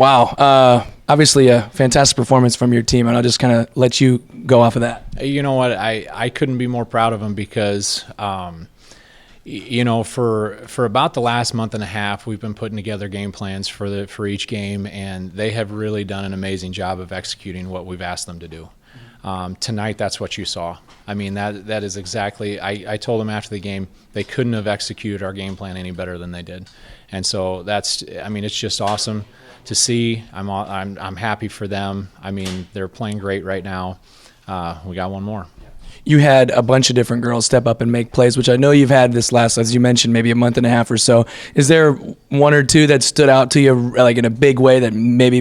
Wow. Obviously a fantastic performance from your team, and I'll just kind of let you go off of that. You know what? I couldn't be more proud of them because, for about the last month and a half, we've been putting together game plans for each game, and they have really done an amazing job of executing what we've asked them to do. Tonight, that's what you saw. I mean, that is exactly. I told them after the game they couldn't have executed our game plan any better than they did, and so it's just awesome to see. I'm happy for them. I mean, they're playing great right now. We got one more. You had a bunch of different girls step up and make plays, which I know you've had this last, as you mentioned, maybe a month and a half or so. Is there one or two that stood out to you like in a big way that maybe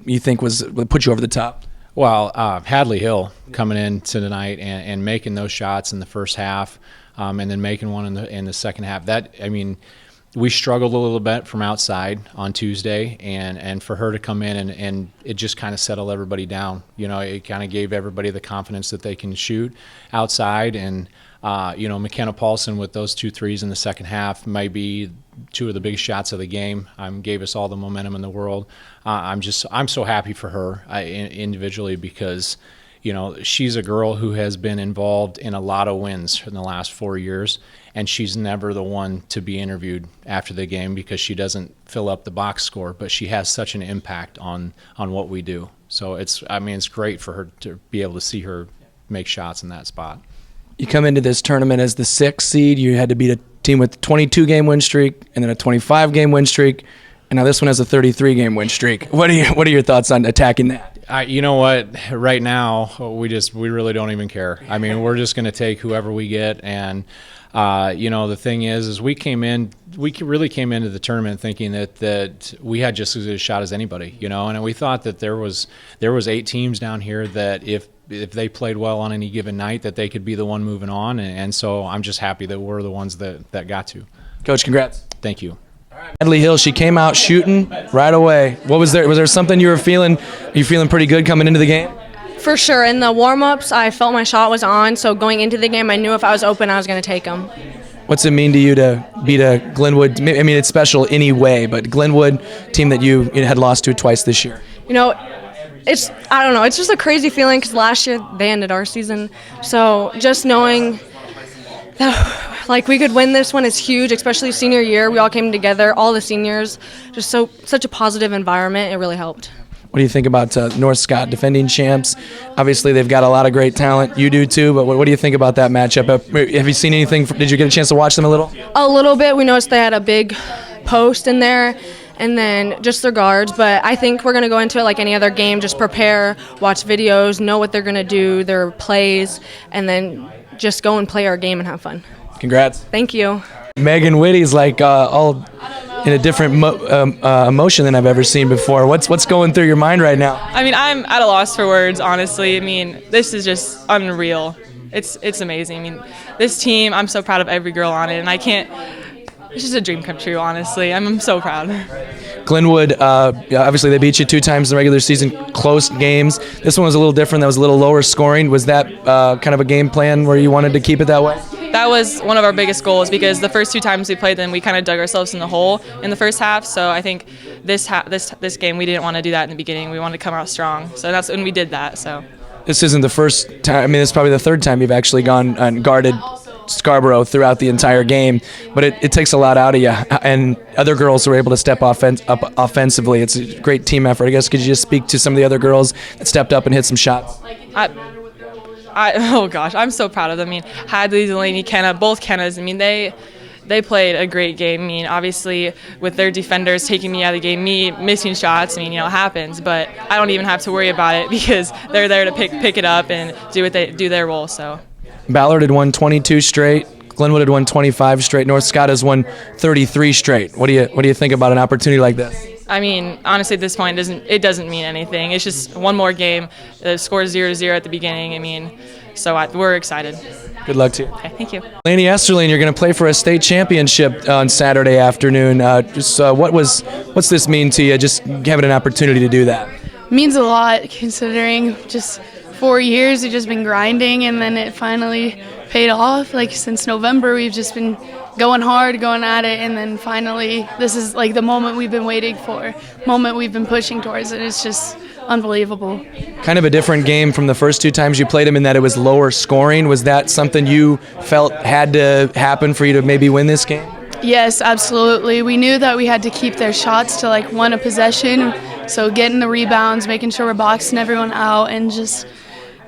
you think put you over the top? Well, Hadley Hill coming in tonight and making those shots in the first half, and then making one in the second half. We struggled a little bit from outside on Tuesday, and for her to come in and it just kind of settled everybody down. It kind of gave everybody the confidence that they can shoot outside. And McKenna Paulson with those 2 threes in the second half might be 2 of the biggest shots of the game. Gave us all the momentum in the world. I'm so happy for her individually because she's a girl who has been involved in a lot of wins in the last 4 years, and she's never the one to be interviewed after the game because she doesn't fill up the box score, but she has such an impact on what we do. So it's great for her to be able to see her make shots in that spot. You come into this tournament as the 6th seed. You had to beat a team with a 22-game win streak and then a 25-game win streak, and now this one has a 33-game win streak. What are your thoughts on attacking that? You know what? Right now, we really don't even care. We're just going to take whoever we get. And the thing is we really came into the tournament thinking that we had just as good a shot as anybody. And we thought that there was 8 teams down here that if they played well on any given night, that they could be the one moving on. And so I'm just happy that we're the ones that got to. Coach, congrats. Thank you. Hadley Hill, she came out shooting right away. What was there? Was there something you were feeling? Are you feeling pretty good coming into the game? For sure. In the warm-ups, I felt my shot was on, so going into the game, I knew if I was open, I was going to take them. What's it mean to you to beat a Glenwood? It's special anyway, but Glenwood team that you had lost to twice this year. I don't know. It's just a crazy feeling because last year they ended our season. So just knowing that we could win this one is huge, especially senior year. We all came together, all the seniors, just such a positive environment. It really helped. What do you think about North Scott, defending champs? Obviously, they've got a lot of great talent. You do too, but what do you think about that matchup? Have you seen anything? Did you get a chance to watch them a little? A little bit. We noticed they had a big post in there, and then just their guards. But I think we're going to go into it like any other game, just prepare, watch videos, know what they're going to do, their plays, and then just go and play our game and have fun. Congrats. Thank you. Megan Whitty's all in a different emotion than I've ever seen before. What's going through your mind right now? I'm at a loss for words, honestly. This is just unreal. It's amazing. This team, I'm so proud of every girl on it, and it's just a dream come true, honestly. I'm so proud. Glenwood, obviously they beat you 2 times in the regular season, close games. This one was a little different. That was a little lower scoring. Was that kind of a game plan where you wanted to keep it that way? That was one of our biggest goals because the first 2 times we played them, we kind of dug ourselves in the hole in the first half. So I think this game, we didn't want to do that in the beginning. We wanted to come out strong. So that's when we did that. So this isn't the first time. This is probably the 3rd time you've actually gone and guarded Scarborough throughout the entire game, but it takes a lot out of you, and other girls were able to step up offensively. It's a great team effort. I guess could you just speak to some of the other girls that stepped up and hit some shots? Oh gosh, I'm so proud of them. Hadley, Delaney, Kenna, both Kennas. They played a great game. Obviously with their defenders taking me out of the game, me missing shots, it happens, but I don't even have to worry about it because they're there to pick it up and do their role. So. Ballard had won 22 straight. Glenwood had won 25 straight. North Scott has won 33 straight. What do you think about an opportunity like this? Honestly, at this point, it doesn't mean anything. It's just one more game. The score is 0-0 at the beginning. So we're excited. Good luck to you. Okay, thank you. Laney Esterling, you're going to play for a state championship on Saturday afternoon. What's this mean to you? Just having an opportunity to do that. Means a lot, considering just 4 years we've just been grinding, and then it finally paid off. Like since November, we've just been going hard, going at it, and then finally, this is like the moment we've been waiting for, moment we've been pushing towards, and it's just unbelievable. Kind of a different game from the first 2 times you played them in that it was lower scoring. Was that something you felt had to happen for you to maybe win this game? Yes, absolutely. We knew that we had to keep their shots to like 1 a possession, so getting the rebounds, making sure we're boxing everyone out, and just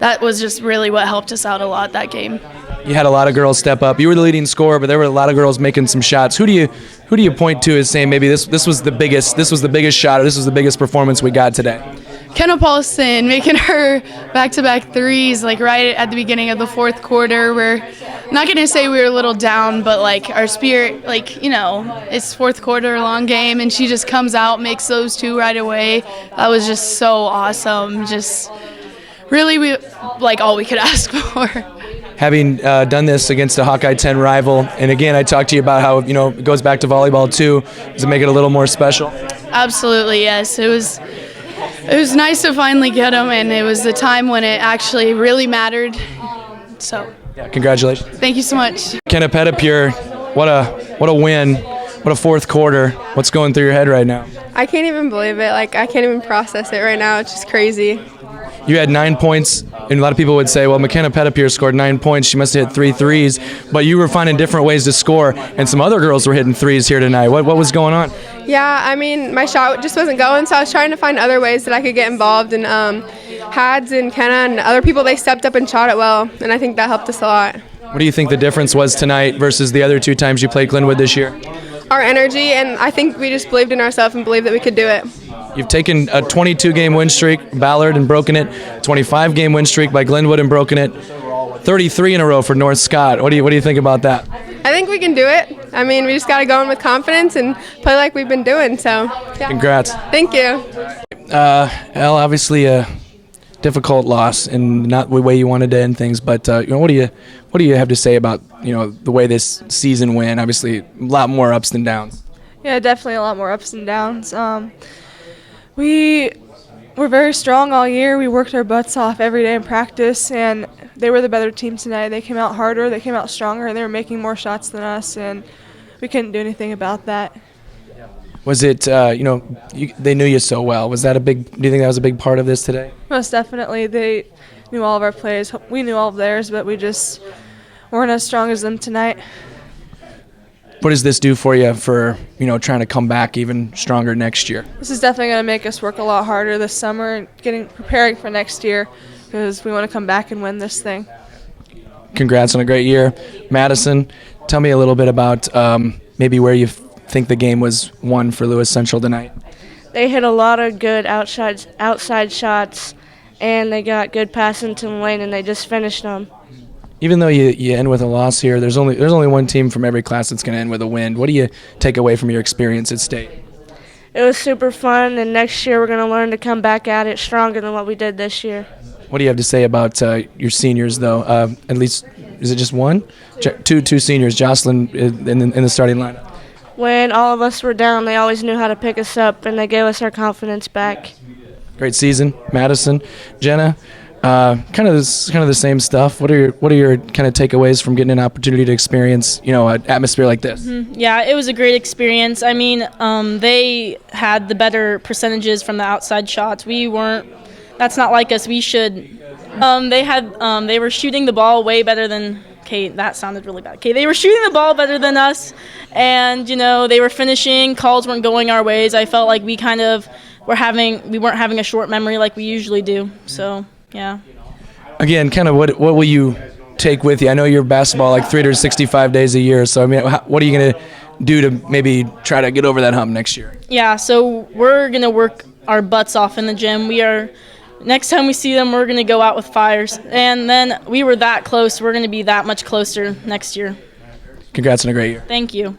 that was just really what helped us out a lot that game. You had a lot of girls step up. You were the leading scorer, but there were a lot of girls making some shots. Who do you point to as saying maybe this was the biggest shot, or this was the biggest performance we got today? Kenna Paulson making her back-to-back threes like right at the beginning of the fourth quarter. We're not going to say we were a little down, but like our spirit, like, you know, it's fourth quarter, long game, and she just comes out, makes those 2 right away. That was just so awesome. Just really we like all we could ask for. Having done this against a Hawkeye 10 rival, and again, I talked to you about how, you know, it goes back to volleyball too. Does it make it a little more special? Absolutely, yes. It was nice to finally get them, and it was the time when it actually really mattered. So, yeah, congratulations. Thank you so much. Kenna Petitpier, what a win. What a fourth quarter. What's going through your head right now? I can't even believe it. Like, I can't even process it right now. It's just crazy. You had 9 points, and a lot of people would say, well, McKenna Petitpier scored 9 points. She must have hit 3 threes, but you were finding different ways to score, and some other girls were hitting threes here tonight. What was going on? Yeah, I mean, my shot just wasn't going, so I was trying to find other ways that I could get involved. And Hads and Kenna and other people, they stepped up and shot it well, and I think that helped us a lot. What do you think the difference was tonight versus the other 2 times you played Glenwood this year? Our energy, and I think we just believed in ourselves and believed that we could do it. You've taken a 22-game win streak, Ballard, and broken it. 25-game win streak by Glenwood and broken it. 33 in a row for North Scott. What do you think about that? I think we can do it. I mean, we just got to go in with confidence and play like we've been doing. So, yeah. Congrats. Thank you. Elle, obviously a difficult loss and not the way you wanted to end things. But you know, what do you have to say about, you know, the way this season went? Obviously, a lot more ups than downs. Yeah, definitely a lot more ups and downs. We were very strong all year. We worked our butts off every day in practice, and they were the better team tonight. They came out harder, they came out stronger, and they were making more shots than us, and we couldn't do anything about that. Was it, you know, they knew you so well. Was that do you think that was a big part of this today? Most definitely. They knew all of our plays. We knew all of theirs, but we just weren't as strong as them tonight. What does this do for you for, you know, trying to come back even stronger next year? This is definitely going to make us work a lot harder this summer and preparing for next year, because we want to come back and win this thing. Congrats on a great year. Madison, tell me a little bit about maybe where you think the game was won for Lewis Central tonight. They hit a lot of good outside shots, and they got good passing to the lane, and they just finished them. Even though you end with a loss here, there's only one team from every class that's going to end with a win. What do you take away from your experience at state? It was super fun, and next year we're going to learn to come back at it stronger than what we did this year. What do you have to say about your seniors, though? At least, is it just one? Two seniors, Jocelyn in the starting lineup. When all of us were down, they always knew how to pick us up, and they gave us our confidence back. Great season, Madison. Jenna, kind of the same stuff. What are your kind of takeaways from getting an opportunity to experience, you know, an atmosphere like this? Yeah, it was a great experience. I mean, they had the better percentages from the outside shots. We weren't. That's not like us. We should. They were shooting the ball way better than. Okay, that sounded really bad. Okay, they were shooting the ball better than us, and you know they were finishing. Calls weren't going our ways. I felt like we kind of we weren't having a short memory like we usually do. So yeah. Again, kind of what will you take with you? I know you're basketball like 365 days a year. So I mean, what are you gonna do to maybe try to get over that hump next year? Yeah, so we're gonna work our butts off in the gym. Next time we see them, we're going to go out with fires. And then we were that close. We're going to be that much closer next year. Congrats on a great year. Thank you.